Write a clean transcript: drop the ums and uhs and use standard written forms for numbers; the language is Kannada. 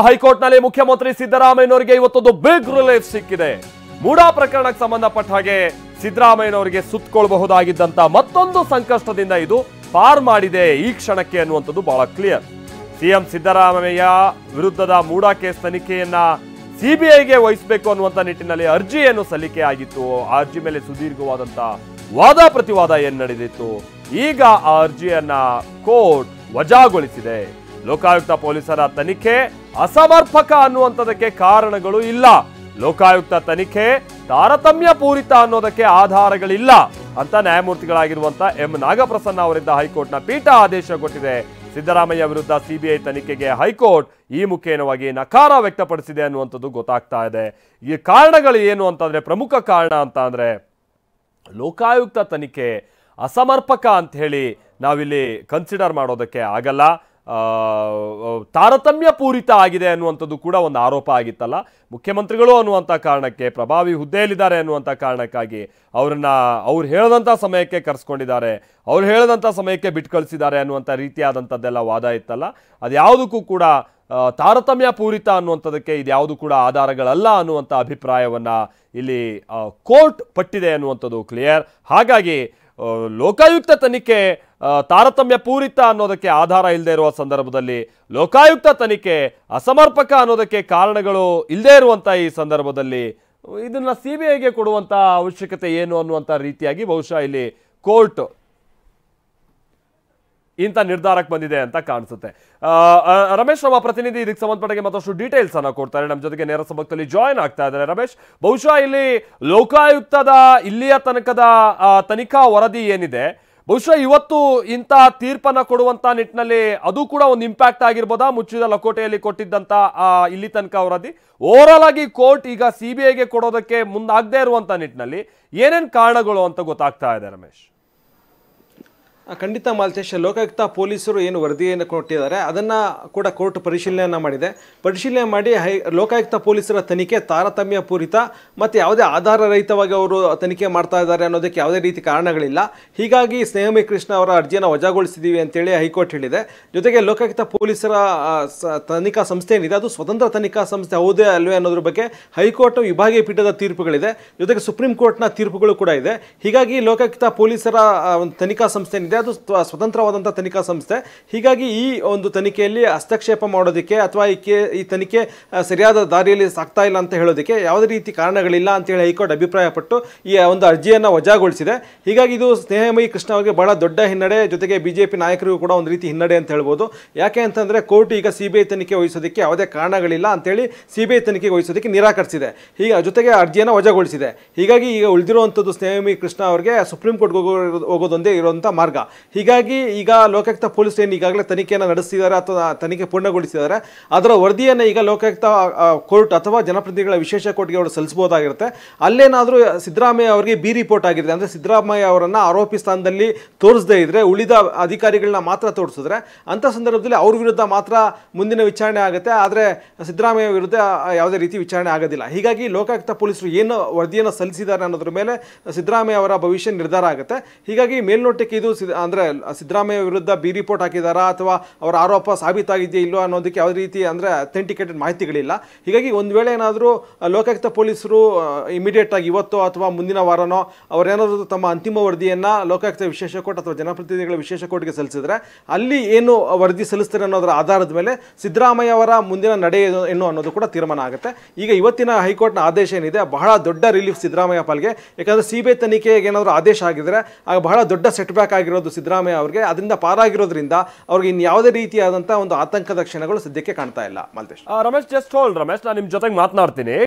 ಹೈಕೋರ್ಟ್ನಲ್ಲಿ ಮುಖ್ಯಮಂತ್ರಿ ಸಿದ್ದರಾಮಯ್ಯನವರಿಗೆ ಇವತ್ತೊಂದು ಬಿಗ್ ರಿಲೀಫ್ ಸಿಕ್ಕಿದೆ. ಮೂಡಾ ಪ್ರಕರಣಕ್ಕೆ ಸಂಬಂಧಪಟ್ಟ ಹಾಗೆ ಸಿದ್ದರಾಮಯ್ಯನವರಿಗೆ ಸುತ್ತಕೊಳ್ಳಬಹುದಾಗಿದ್ದಂತ ಮತ್ತೊಂದು ಸಂಕಷ್ಟದಿಂದ ಇದು ಪಾರ್ ಮಾಡಿದೆ ಈ ಕ್ಷಣಕ್ಕೆ ಅನ್ನುವಂಥದ್ದು ಬಹಳ ಕ್ಲಿಯರ್. ಸಿಎಂ ಸಿದ್ದರಾಮಯ್ಯ ವಿರುದ್ಧದ ಮೂಡಾ ಕೇಸ್ ತನಿಖೆಯನ್ನ ಸಿಬಿಐಗೆ ವಹಿಸಬೇಕು ಅನ್ನುವಂತ ನಿಟ್ಟಿನಲ್ಲಿ ಅರ್ಜಿಯನ್ನು ಸಲ್ಲಿಕೆ ಆಗಿತ್ತು. ಆ ಅರ್ಜಿ ಮೇಲೆ ಸುದೀರ್ಘವಾದಂತ ವಾದ ಪ್ರತಿವಾದ ಏನ್ ನಡೆದಿತ್ತು, ಈಗ ಆ ಅರ್ಜಿಯನ್ನ ಕೋರ್ಟ್ ವಜಾಗೊಳಿಸಿದೆ. ಲೋಕಾಯುಕ್ತ ಪೊಲೀಸರ ತನಿಖೆ ಅಸಮರ್ಪಕ ಅನ್ನುವಂಥದಕ್ಕೆ ಕಾರಣಗಳು ಇಲ್ಲ, ಲೋಕಾಯುಕ್ತ ತನಿಖೆ ತಾರತಮ್ಯ ಪೂರಿತ ಅನ್ನೋದಕ್ಕೆ ಆಧಾರಗಳಿಲ್ಲ ಅಂತ ನ್ಯಾಯಮೂರ್ತಿಗಳಾಗಿರುವಂತ ಎಂ ನಾಗಪ್ರಸನ್ನ ಅವರಿದ್ದ ಹೈಕೋರ್ಟ್ನ ಪೀಠ ಆದೇಶ ಕೊಟ್ಟಿದೆ. ಸಿದ್ದರಾಮಯ್ಯ ವಿರುದ್ಧ ಸಿಬಿಐ ತನಿಖೆಗೆ ಹೈಕೋರ್ಟ್ ಈ ಮುಖೇನವಾಗಿ ನಕಾರ ವ್ಯಕ್ತಪಡಿಸಿದೆ ಅನ್ನುವಂಥದ್ದು ಗೊತ್ತಾಗ್ತಾ ಇದೆ. ಈ ಕಾರಣಗಳು ಏನು ಅಂತಂದ್ರೆ, ಪ್ರಮುಖ ಕಾರಣ ಅಂತ ಅಂದ್ರೆ ಲೋಕಾಯುಕ್ತ ತನಿಖೆ ಅಸಮರ್ಪಕ ಅಂತ ಹೇಳಿ ನಾವಿಲ್ಲಿ ಕನ್ಸಿಡರ್ ಮಾಡೋದಕ್ಕೆ ಆಗಲ್ಲ. ತಾರತಮ್ಯ ಪೂರಿತ ಆಗಿದೆ ಅನ್ನುವಂಥದ್ದು ಕೂಡ ಒಂದು ಆರೋಪ ಆಗಿತ್ತಲ್ಲ. ಮುಖ್ಯಮಂತ್ರಿಗಳು ಅನ್ನುವಂಥ ಕಾರಣಕ್ಕೆ, ಪ್ರಭಾವಿ ಹುದ್ದೆಯಲ್ಲಿದ್ದಾರೆ ಅನ್ನುವಂಥ ಕಾರಣಕ್ಕಾಗಿ ಅವ್ರು ಹೇಳದಂಥ ಸಮಯಕ್ಕೆ ಕರೆಸ್ಕೊಂಡಿದ್ದಾರೆ, ಅವ್ರು ಹೇಳದಂಥ ಸಮಯಕ್ಕೆ ಬಿಟ್ಟು ಕಳಿಸಿದ್ದಾರೆ ಅನ್ನುವಂಥ ರೀತಿಯಾದಂಥದ್ದೆಲ್ಲ ವಾದ ಇತ್ತಲ್ಲ. ಅದ್ಯಾವುದಕ್ಕೂ ಕೂಡ ತಾರತಮ್ಯ ಪೂರಿತ ಅನ್ನುವಂಥದಕ್ಕೆ ಇದ್ಯಾವುದು ಕೂಡ ಆಧಾರಗಳಲ್ಲ ಅನ್ನುವಂಥ ಅಭಿಪ್ರಾಯವನ್ನ ಇಲ್ಲಿ ಕೋರ್ಟ್ ಪಟ್ಟಿದೆ ಅನ್ನುವಂಥದ್ದು ಕ್ಲಿಯರ್. ಹಾಗಾಗಿ ಲೋಕಾಯುಕ್ತ ತನಿಖೆ ತಾರತಮ್ಯ ಪೂರಿತ ಅನ್ನೋದಕ್ಕೆ ಆಧಾರ ಇಲ್ಲದೆ ಇರುವ ಸಂದರ್ಭದಲ್ಲಿ, ಲೋಕಾಯುಕ್ತ ತನಿಖೆ ಅಸಮರ್ಪಕ ಅನ್ನೋದಕ್ಕೆ ಕಾರಣಗಳು ಇಲ್ಲದೆ ಇರುವಂತ ಈ ಸಂದರ್ಭದಲ್ಲಿ ಇದನ್ನ ಸಿಬಿಐಗೆ ಕೊಡುವಂತ ಅವಶ್ಯಕತೆ ಏನು ಅನ್ನುವಂತ ರೀತಿಯಾಗಿ ಬಹುಶಃ ಇಲ್ಲಿ ಕೋರ್ಟ್ ಇಂಥ ನಿರ್ಧಾರಕ್ಕೆ ಬಂದಿದೆ ಅಂತ ಕಾಣಿಸುತ್ತೆ. ರಮೇಶ್, ನಮ್ಮ ಪ್ರತಿನಿಧಿ ಇದಕ್ಕೆ ಸಂಬಂಧಪಟ್ಟ ಮತ್ತಷ್ಟು ಡೀಟೇಲ್ಸ್ ಅನ್ನ ಕೊಡ್ತಾರೆ. ನಮ್ಮ ಜೊತೆಗೆ ನೇರ ಸಂಪರ್ಕದಲ್ಲಿ ಜಾಯಿನ್ ಆಗ್ತಾ ಇದ್ದಾರೆ. ರಮೇಶ್, ಬಹುಶಃ ಇಲ್ಲಿ ಲೋಕಾಯುಕ್ತದ ಇಲ್ಲಿಯ ತನಕದ ತನಿಖಾ ವರದಿ ಏನಿದೆ, ಬಹುಶಃ ಇವತ್ತು ಇಂಥ ತೀರ್ಪನ್ನ ಕೊಡುವಂತ ನಿಟ್ಟಿನಲ್ಲಿ ಅದು ಕೂಡ ಒಂದು ಇಂಪ್ಯಾಕ್ಟ್ ಆಗಿರ್ಬೋದಾ? ಮುಚ್ಚಿದ ಲಕೋಟೆಯಲ್ಲಿ ಕೊಟ್ಟಿದ್ದಂತ ಇಲ್ಲಿ ತನಕ ವರದಿ ಓವರ್ ಆಲ್ ಆಗಿ ಕೋರ್ಟ್ ಈಗ ಸಿಬಿಐಗೆ ಕೊಡೋದಕ್ಕೆ ಮುಂದಾಗದೇ ಇರುವಂತ ನಿಟ್ಟಿನಲ್ಲಿ ಏನೇನು ಕಾರಣಗಳು ಅಂತ ಗೊತ್ತಾಗ್ತಾ ಇದೆ ರಮೇಶ್? ಖಂಡಿತ ಮಾಲ್ತೇಶ್, ಲೋಕಾಯುಕ್ತ ಪೊಲೀಸರು ಏನು ವರದಿಯನ್ನು ಕೊಟ್ಟಿದ್ದಾರೆ ಅದನ್ನು ಕೂಡ ಕೋರ್ಟ್ ಪರಿಶೀಲನೆ ಮಾಡಿದೆ. ಪರಿಶೀಲನೆ ಮಾಡಿ ಲೋಕಾಯುಕ್ತ ಪೊಲೀಸರ ತನಿಖೆ ತಾರತಮ್ಯ ಪೂರಿತ ಮತ್ತು ಯಾವುದೇ ಆಧಾರ ರಹಿತವಾಗಿ ಅವರು ತನಿಖೆ ಮಾಡ್ತಾ ಇದ್ದಾರೆ ಅನ್ನೋದಕ್ಕೆ ಯಾವುದೇ ರೀತಿ ಕಾರಣಗಳಿಲ್ಲ. ಹೀಗಾಗಿ ಸ್ನೇಹಮಯಿ ಕೃಷ್ಣ ಅವರ ಅರ್ಜಿಯನ್ನು ವಜಾಗೊಳಿಸಿದ್ದೀವಿ ಅಂತೇಳಿ ಹೈಕೋರ್ಟ್ ಹೇಳಿದೆ. ಜೊತೆಗೆ ಲೋಕಾಯುಕ್ತ ಪೊಲೀಸರ ತನಿಖಾ ಸಂಸ್ಥೆ ಏನಿದೆ ಅದು ಸ್ವತಂತ್ರ ತನಿಖಾ ಸಂಸ್ಥೆ ಹೌದೇ ಅಲ್ವೇ ಅನ್ನೋದ್ರ ಬಗ್ಗೆ ಹೈಕೋರ್ಟ್ ವಿಭಾಗೀಯ ಪೀಠದ ತೀರ್ಪುಗಳಿದೆ. ಜೊತೆಗೆ ಸುಪ್ರೀಂ ಕೋರ್ಟ್ನ ತೀರ್ಪುಗಳು ಕೂಡ ಇದೆ. ಹೀಗಾಗಿ ಲೋಕಾಯುಕ್ತ ಪೊಲೀಸರ ಒಂದು ತನಿಖಾ ಸಂಸ್ಥೆ ಏನಿದೆ ಅದು ಸ್ವತಂತ್ರವಾದಂಥ ತನಿಖಾ ಸಂಸ್ಥೆ. ಹೀಗಾಗಿ ಈ ಒಂದು ತನಿಖೆಯಲ್ಲಿ ಹಸ್ತಕ್ಷೇಪ ಮಾಡೋದಕ್ಕೆ ಅಥವಾ ಈ ತನಿಖೆ ಸರಿಯಾದ ದಾರಿಯಲ್ಲಿ ಸಾಗ್ತಾ ಇಲ್ಲ ಅಂತ ಹೇಳೋದಕ್ಕೆ ಯಾವುದೇ ರೀತಿ ಕಾರಣಗಳಿಲ್ಲ ಅಂತೇಳಿ ಹೈಕೋರ್ಟ್ ಅಭಿಪ್ರಾಯಪಟ್ಟು ಈ ಒಂದು ಅರ್ಜಿಯನ್ನು ವಜಾಗೊಳಿಸಿದೆ. ಹೀಗಾಗಿ ಇದು ಸ್ನೇಹಮಯಿ ಕೃಷ್ಣ ಅವರಿಗೆ ಬಹಳ ದೊಡ್ಡ ಹಿನ್ನಡೆ, ಜೊತೆಗೆ ಬಿಜೆಪಿ ನಾಯಕರಿಗೂ ಕೂಡ ಒಂದು ರೀತಿ ಹಿನ್ನಡೆ ಅಂತ ಹೇಳ್ಬೋದು. ಯಾಕೆ ಅಂತಂದರೆ ಕೋರ್ಟ್ ಈಗ ಸಿಬಿಐ ತನಿಖೆ ವಹಿಸೋದಕ್ಕೆ ಯಾವುದೇ ಕಾರಣಗಳಿಲ್ಲ ಅಂತೇಳಿ ಸಿಬಿಐ ತನಿಖೆಗೆ ವಹಿಸೋದಕ್ಕೆ ನಿರಾಕರಿಸಿದೆ. ಜೊತೆಗೆ ಅರ್ಜಿಯನ್ನು ವಜಾಗೊಳಿಸಿದೆ. ಹೀಗಾಗಿ ಈಗ ಉಳಿದಿರುವಂಥದ್ದು ಸ್ನೇಹಮಯಿ ಕೃಷ್ಣ ಅವರಿಗೆ ಸುಪ್ರೀಂ ಕೋರ್ಟ್ಗೆ ಹೋಗೋದೊಂದೇ ಇರುವಂಥ ಮಾರ್ಗ. ಹೀಗಾಗಿ ಈಗ ಲೋಕಾಯುಕ್ತ ಪೊಲೀಸ್ ಏನು ಈಗಾಗಲೇ ತನಿಖೆಯನ್ನು ನಡೆಸಿದ್ದಾರೆ ಅಥವಾ ತನಿಖೆ ಪೂರ್ಣಗೊಳಿಸಿದ್ದಾರೆ, ಅದರ ವರದಿಯನ್ನು ಈಗ ಲೋಕಾಯುಕ್ತ ಕೋರ್ಟ್ ಅಥವಾ ಜನಪ್ರತಿನಿಧಿಗಳ ವಿಶೇಷ ಕೋರ್ಟ್ಗೆ ಅವರು ಸಲ್ಲಿಸಬಹುದಾಗಿರುತ್ತೆ. ಅಲ್ಲೇನಾದರೂ ಸಿದ್ದರಾಮಯ್ಯ ಅವರಿಗೆ ಬಿ ರಿಪೋರ್ಟ್ ಆಗಿದೆ ಅಂದರೆ ಸಿದ್ದರಾಮಯ್ಯ ಅವರನ್ನು ಆರೋಪಿ ಸ್ಥಾನದಲ್ಲಿ ತೋರಿಸದೇ ಇದ್ರೆ ಉಳಿದ ಅಧಿಕಾರಿಗಳನ್ನ ಮಾತ್ರ ತೋರಿಸಿದ್ರೆ ಅಂಥ ಸಂದರ್ಭದಲ್ಲಿ ಅವ್ರ ವಿರುದ್ಧ ಮಾತ್ರ ಮುಂದಿನ ವಿಚಾರಣೆ ಆಗುತ್ತೆ. ಆದರೆ ಸಿದ್ದರಾಮಯ್ಯ ವಿರುದ್ಧ ಯಾವುದೇ ರೀತಿ ವಿಚಾರಣೆ ಆಗೋದಿಲ್ಲ. ಹೀಗಾಗಿ ಲೋಕಾಯುಕ್ತ ಪೊಲೀಸರು ಏನು ವರದಿಯನ್ನು ಸಲ್ಲಿಸಿದ್ದಾರೆ ಅನ್ನೋದ್ರ ಮೇಲೆ ಸಿದ್ದರಾಮಯ್ಯ ಅವರ ಭವಿಷ್ಯ ನಿರ್ಧಾರ ಆಗುತ್ತೆ. ಹೀಗಾಗಿ ಮೇಲ್ನೋಟಕ್ಕೆ ಇದು ಅಂದರೆ ಸಿದ್ದರಾಮಯ್ಯ ವಿರುದ್ಧ ಬಿ ರಿಪೋರ್ಟ್ ಹಾಕಿದಾರಾ ಅಥವಾ ಅವರ ಆರೋಪ ಸಾಬೀತಾಗಿದೆಯಾ ಇಲ್ಲೋ ಅನ್ನೋದಕ್ಕೆ ಯಾವುದೇ ರೀತಿ ಅಂದರೆ ಅಥೆಂಟಿಕೇಟೆಡ್ ಮಾಹಿತಿಗಳಿಲ್ಲ. ಹೀಗಾಗಿ ಒಂದು ವೇಳೆ ಏನಾದರೂ ಲೋಕಾಯುಕ್ತ ಪೊಲೀಸರು ಇಮಿಡಿಯೇಟ್ ಆಗಿ ಇವತ್ತು ಅಥವಾ ಮುಂದಿನ ವಾರನೋ ಅವರೇನಾದರೂ ತಮ್ಮ ಅಂತಿಮ ವರದಿಯನ್ನು ಲೋಕಾಯುಕ್ತ ವಿಶೇಷ ಕೋರ್ಟ್ ಅಥವಾ ಜನಪ್ರತಿನಿಧಿಗಳ ವಿಶೇಷ ಕೋರ್ಟ್ಗೆ ಸಲ್ಲಿಸಿದ್ರೆ ಅಲ್ಲಿ ಏನು ವರದಿ ಸಲ್ಲಿಸ್ತಾರೆ ಅನ್ನೋದರ ಆಧಾರದ ಮೇಲೆ ಸಿದ್ದರಾಮಯ್ಯ ಅವರ ಮುಂದಿನ ನಡೆ ಏನು ಅನ್ನೋದು ಕೂಡ ತೀರ್ಮಾನ ಆಗುತ್ತೆ. ಈಗ ಇವತ್ತಿನ ಹೈಕೋರ್ಟ್ನ ಆದೇಶ ಏನಿದೆ ಬಹಳ ದೊಡ್ಡ ರಿಲೀಫ್ ಸಿದ್ದರಾಮಯ್ಯ ಪಾಲ್ಗೆ. ಯಾಕಂದರೆ ಸಿಬಿಐ ತನಿಖೆಗೆ ಏನಾದರೂ ಆದೇಶ ಆಗಿದ್ರೆ ಆಗ ಬಹಳ ದೊಡ್ಡ ಸೆಟ್ ಬ್ಯಾಕ್ ಆಗಿರೋದು ಸಿದ್ದರಾಮಯ್ಯ ಅವರಿಗೆ. ಅದರಿಂದ ಪಾರಾಗಿರೋದ್ರಿಂದ ಅವ್ರಿಗೆ ಇನ್ನು ಯಾವುದೇ ರೀತಿಯಾದಂತಹ ಒಂದು ಆತಂಕದ ಕ್ಷಣಗಳು ಸದ್ಯಕ್ಕೆ ಕಾಣ್ತಾ ಇಲ್ಲ. ಮಾಲ್ತೇಶ್, ರಮೇಶ್, ಜಸ್ಟ್ ಹೋಲ್ಡ್ ರಮೇಶ್, ನಾನು ನಿಮ್ಮ ಜೊತೆಗೆ ಮಾತನಾಡ್ತೀನಿ.